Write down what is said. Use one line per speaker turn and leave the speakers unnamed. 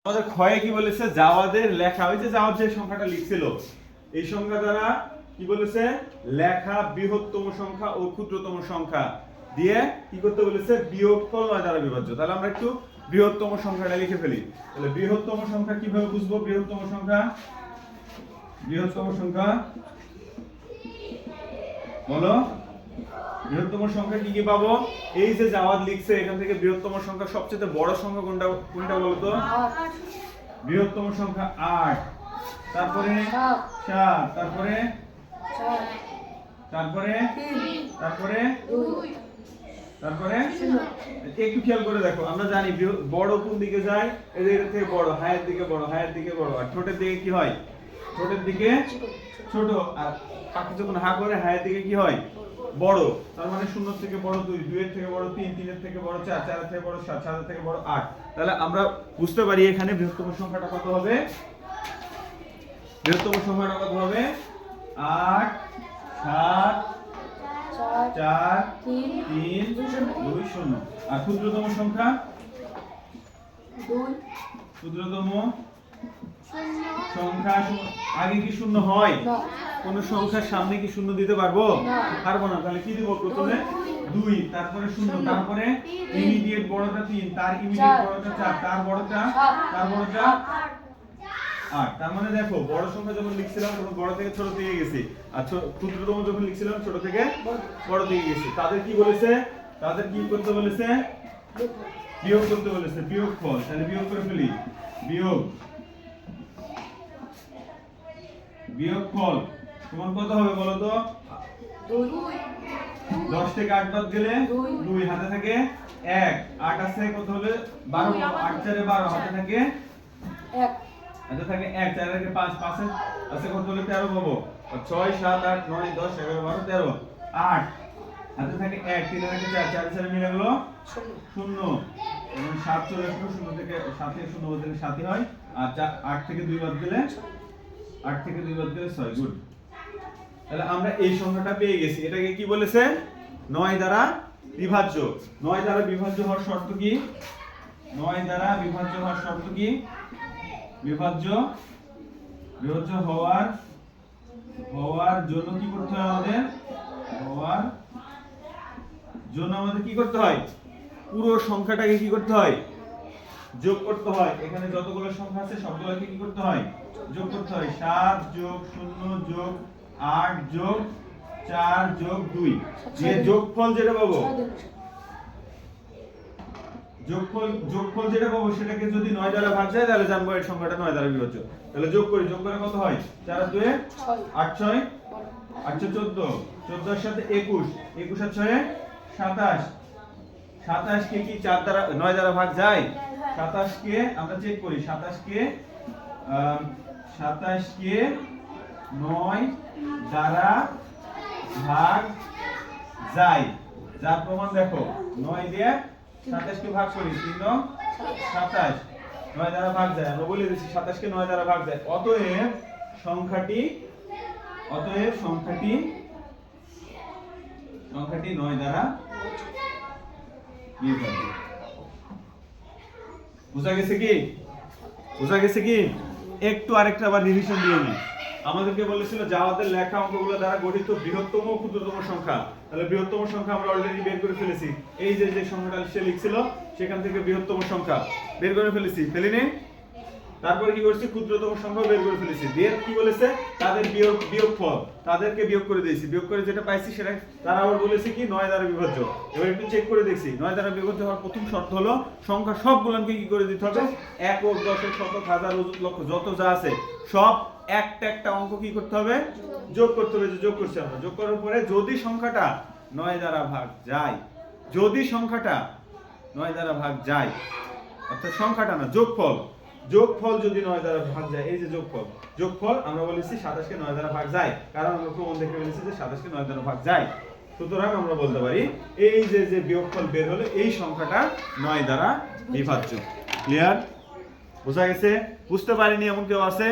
আমাদের ক্ষয়ে কি বলেছে জাওয়াদের লেখা, ওই যে জাওয়াদ যে সংখ্যাটা লিখছিল এই সংখ্যা দ্বারা কি বলেছে লেখা বৃহত্তম সংখ্যা ও ক্ষুদ্রতম সংখ্যা দিয়ে কি করতে বলেছে বিয়োগফল 9 দ্বারা বিভাজ্য। তাহলে আমরা একটু বৃহত্তম সংখ্যাটা লিখে ফেলি। তাহলে বৃহত্তম সংখ্যা কিভাবে বুঝবো? বৃহত্তম সংখ্যা বলো, বৃহত্তম সংখ্যা কি কি পাবো? এই যে জাওয়াদ লিখছে এখান থেকে বৃহত্তম সংখ্যা সবচেয়ে বড় সংখ্যা কোনটা বলতো? বৃহত্তম সংখ্যা 8, তারপরে 7, তারপরে 2, একটু খেয়াল করে দেখো, আমরা জানি বড় কোন দিকে যায়, এর থেকে বড়, হায়ের দিকে বড়, আর ছোটের দিকে কি হয়? ছোটের দিকে ছোট, আর পাখি যখন হা করে হায়ের দিকে কি হয়? বড়। তার মানে 0 থেকে বড় 2, 2 এর থেকে বড় 3, 3 এর থেকে বড় 4, 4 এর থেকে বড় 7, 7 এর থেকে বড় 8। তাহলে আমরা বুঝতে পারি এখানে বৃহত্তম সংখ্যাটা কত হবে? বৃহত্তম সংখ্যাটা কত হবে? 8, 7, 4, 3, 2, 0। আর ক্ষুদ্রতম সংখ্যা? ক্ষুদ্রতম সংখ্যা আগে কি শূন্য হয়? কোন সংখ্যার সামনে কি শূন্য দিতে পারবো? পারবো না। তাহলে কি দিব? প্রথমে 2, তারপরে 0, তারপরে ইমিডিয়েট বড়টা 3, তার ইমিডিয়েট বড়টা 4, তার বড়টা 8। তার মানে দেখো বড় সংখ্যা যখন লিখছিলাম তখন বড় থেকে ছোট দিকে গেছি, আর ক্ষুদ্রতম যখন লিখছিলাম ছোট থেকে বড় দিকে গেছি। তাদের কি বলেছে? তাদের কি করতে বলেছে? বিয়োগ করতে বলেছে, বিয়োগফল। তাহলে বিয়োগ করে ফেলি। বিয়োগফল তোমার কত হবে বলো তো? 10 থেকে 8 বাদ গেলে 2, হাতে থাকে 1, 8 আছে কত হলে 12, 8 4 12, হাতে থাকে 1, 4 থেকে 5, 5 আছে কত হলে 13 পাবো। 6 7 8 9 10 11 12 13, 8 হাতে থাকে 1, 3 থেকে 4, 4 4 মিলে গেল 0, এবং 7 চলে আসলো, 0 থেকে 7 থেকে 0 বাদ দিলে 7ই হয়, আর 8 থেকে 2 বাদ দিলে 6। গুড। তাহলে আমরা এই সংখ্যাটা পেয়ে গেছি। এটাকে কি বলেছে? 9 দ্বারা বিভাজ্য। 9 দ্বারা বিভাজ্য হওয়ার শর্ত কি? 9 দ্বারা বিভাজ্য হওয়ার শর্ত কি? বিভাজ্য হওয়ার জন্য কি করতে হয় আমাদের? হওয়ার জন্য আমাদের কি করতে হয়? পুরো সংখ্যাটাকে কি করতে হয়? যোগ করতে হয়। এখানে যতগুলো সংখ্যা আছে সবগুলোকে কি করতে হয়? যোগ করতে হয়। 7 যোগ 0 যোগ 8 যোগ 4 যোগ 2 দিয়ে যোগফল যেটা পাবো, যোগফল যেটা পাবো সেটাকে যদি 9 দ্বারা ভাগ যায় তাহলে জানবো এই সংখ্যাটা 9 দ্বারা বিভাজ্য। তাহলে যোগ করে কত হয়? 4 আর 2 8, 6 8 14, 14 এর সাথে 21, 21 আর 6 27, 27 কে কি 4 দ্বারা 9 দ্বারা ভাগ যায়? 27 কে আমরা চেক করি, 27 কে 9 দ্বারা ভাগ যায়। যার প্রমাণ দেখো, 9 দিয়ে 27 কে ভাগ করি, 3 9 27, 9 দ্বারা ভাগ যায়। আমরা বলে দিচ্ছি 27 কে 9 দ্বারা ভাগ যায়। অতএব সংখ্যাটি 9 দ্বারা বিভাজ্য। বুঝা গেছে কি? একটু আরেকটা আবার রিভিশন দিয়ে নিই। আমাদেরকে বলেছিল জাওয়াদের লেখা অঙ্কগুলো দ্বারা গঠিত বৃহত্তম ও ক্ষুদ্রতম সংখ্যা। তাহলে বৃহত্তম সংখ্যা আমরা অলরেডি বের করে ফেলেছি। এই যে সংখ্যাটা সে লিখছিল সেখান থেকে বৃহত্তম সংখ্যা বের করে ফেলিনি। তারপরে কি করছি? ক্ষুদ্রতম সংখ্যা বের করে ফেলেছি। দিয়ে কি বলেছে? তাদের বিয়োগফল, তাদেরকে বিয়োগ করে দিয়েছি। বিয়োগ করে যেটা পাইছি সেটা তারা আবার বলেছে কি 9 দ্বারা বিভাজ্য। এবার একটু চেক করে দেখছি। 9 দ্বারা বিভাজ্য হওয়ার প্রথম শর্ত হলো সংখ্যা সবগুলোকে কি করে দিতে হবে? একক, দশক, শতক, হাজার, অযুত, লক্ষ যত যা আছে সব একটা অঙ্ক কি করতে হবে? যোগ করতে হবে। যোগ করছি আমরা। যোগ করার পরে যদি সংখ্যাটা 9 দ্বারা ভাগ যায়, অর্থাৎ সংখ্যাটা না, যোগফল যদি 9 দ্বারা ভাগ যায়, এই যে যোগফল আমরা বলেছি 27 কে 9 দ্বারা ভাগ যায়, কারণ আমরা প্রমাণ দেখে বলেছি যে 27 কে 9 দ্বারা ভাগ যায়। সুতরাং আমরা বলতে পারি এই যে বিয়োগফল বের হলো এই সংখ্যাটা 9 দ্বারা বিভাজ্য। ক্লিয়ার? বুঝা গেছে? বুঝতে পারিনি এমন কেউ আছে?